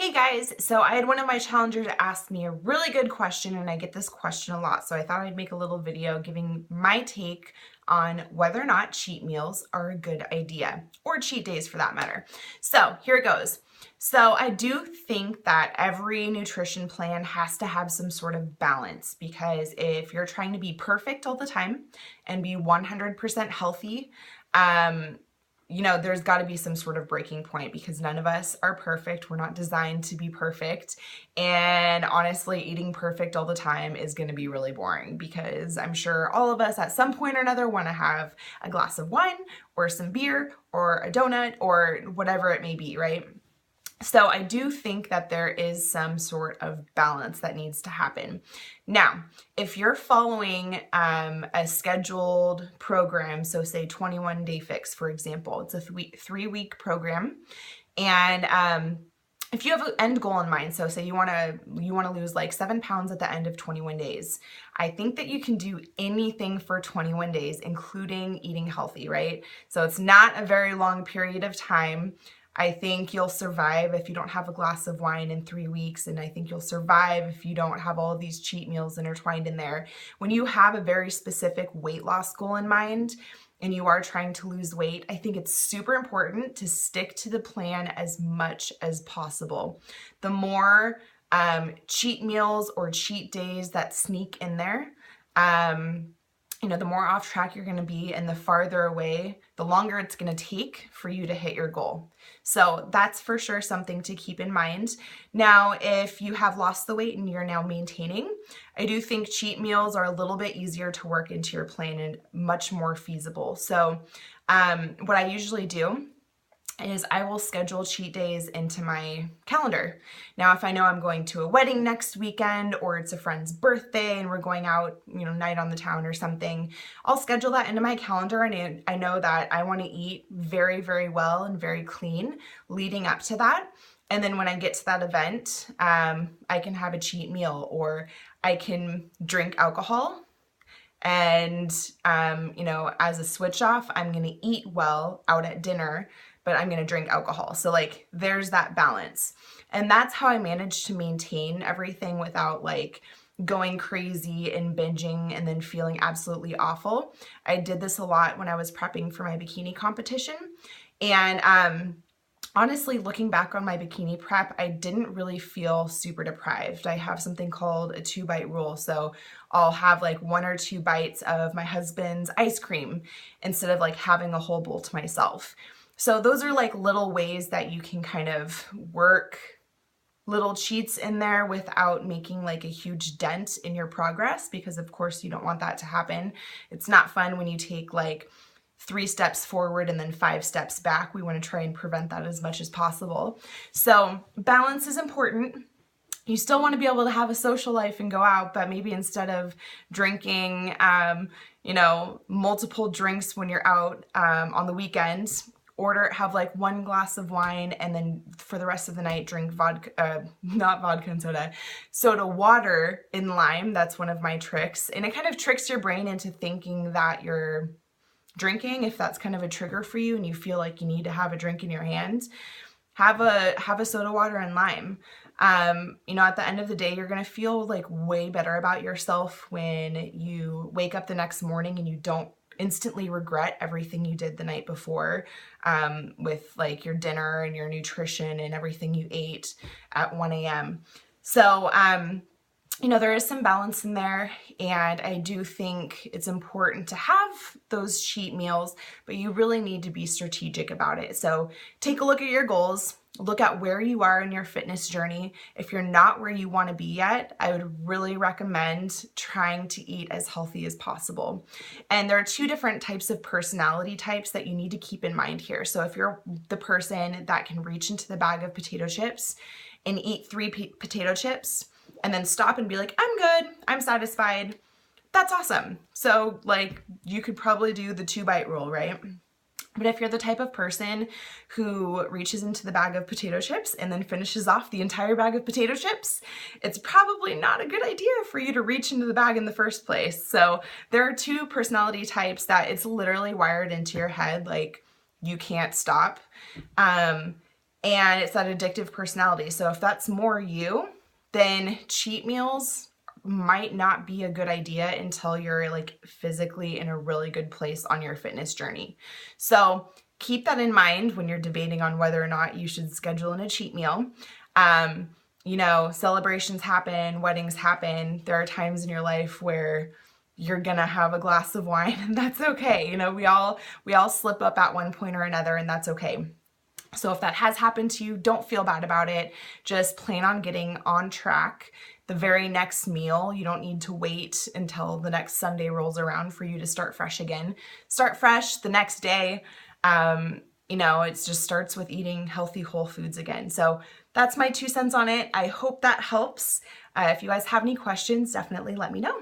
Hey guys, so I had one of my challengers ask me a really good question, and I get this question a lot, so I thought I'd make a little video giving my take on whether or not cheat meals are a good idea, or cheat days for that matter. So here it goes. So I do think that every nutrition plan has to have some sort of balance, because if you're trying to be perfect all the time and be 100% healthy, there's got to be some sort of breaking point, because none of us are perfect. We're not designed to be perfect. And honestly, eating perfect all the time is going to be really boring, because I'm sure all of us at some point or another want to have a glass of wine or some beer or a donut or whatever it may be, right? So I do think that there is some sort of balance that needs to happen. Now, if you're following a scheduled program, so say 21 Day Fix, for example, it's a 3-week program, and if you have an end goal in mind, so say you want to lose like 7 pounds at the end of 21 days, I think that you can do anything for 21 days, including eating healthy, right? So it's not a very long period of time. I think you'll survive if you don't have a glass of wine in 3 weeks, and I think you'll survive if you don't have all of these cheat meals intertwined in there. When you have a very specific weight loss goal in mind and you are trying to lose weight, I think it's super important to stick to the plan as much as possible. The more cheat meals or cheat days that sneak in there, the more off track you're going to be, and the farther away, the longer it's going to take for you to hit your goal. So that's for sure something to keep in mind. Now, if you have lost the weight and you're now maintaining, I do think cheat meals are a little bit easier to work into your plan and much more feasible. So what I usually do is I will schedule cheat days into my calendar. Now, if I know I'm going to a wedding next weekend, or it's a friend's birthday and we're going out, night on the town or something, I'll schedule that into my calendar, and I know that I want to eat very, very well and very clean leading up to that. And then when I get to that event, I can have a cheat meal, or I can drink alcohol. And, as a switch off, I'm going to eat well out at dinner, but I'm going to drink alcohol. So there's that balance. And that's how I managed to maintain everything without going crazy and binging and then feeling absolutely awful. I did this a lot when I was prepping for my bikini competition. And, honestly, looking back on my bikini prep, I didn't really feel super deprived. I have something called a 2-bite rule. So I'll have 1 or 2 bites of my husband's ice cream instead of having a whole bowl to myself. So those are little ways that you can kind of work little cheats in there without making a huge dent in your progress, because of course you don't want that to happen. It's not fun when you take 3 steps forward and then 5 steps back. We want to try and prevent that as much as possible. So balance is important. You still want to be able to have a social life and go out, but maybe instead of drinking, multiple drinks when you're out on the weekends, have 1 glass of wine, and then for the rest of the night drink not vodka and soda water in lime. That's one of my tricks. And it kind of tricks your brain into thinking that you're drinking. If that's kind of a trigger for you and you feel like you need to have a drink in your hand, have a soda water and lime. At the end of the day, you're going to feel way better about yourself when you wake up the next morning and you don't instantly regret everything you did the night before, with your dinner and your nutrition and everything you ate at 1 a.m. So, there is some balance in there, and I do think it's important to have those cheat meals, but you really need to be strategic about it. So take a look at your goals. Look at where you are in your fitness journey. If you're not where you want to be yet, I would really recommend trying to eat as healthy as possible. And there are 2 different types of personality types that you need to keep in mind here. So if you're the person that can reach into the bag of potato chips and eat 3 potato chips and then stop and be like, I'm good, I'm satisfied, that's awesome. So you could probably do the 2-bite rule, right? But if you're the type of person who reaches into the bag of potato chips and then finishes off the entire bag of potato chips, it's probably not a good idea for you to reach into the bag in the first place. So there are 2 personality types that it's literally wired into your head, you can't stop. and it's that addictive personality. So if that's more you, then cheat meals might not be a good idea until you're like physically in a really good place on your fitness journey. So keep that in mind when you're debating on whether or not you should schedule in a cheat meal. You know, celebrations happen, weddings happen. There are times in your life where you're gonna have a glass of wine, and that's okay. You know, we all slip up at one point or another, and that's okay. So if that has happened to you, don't feel bad about it. Just plan on getting on track the very next meal. You don't need to wait until the next Sunday rolls around for you to start fresh again. Start fresh the next day. You know, it just starts with eating healthy whole foods again. So that's my 2 cents on it. I hope that helps. If you guys have any questions, definitely let me know.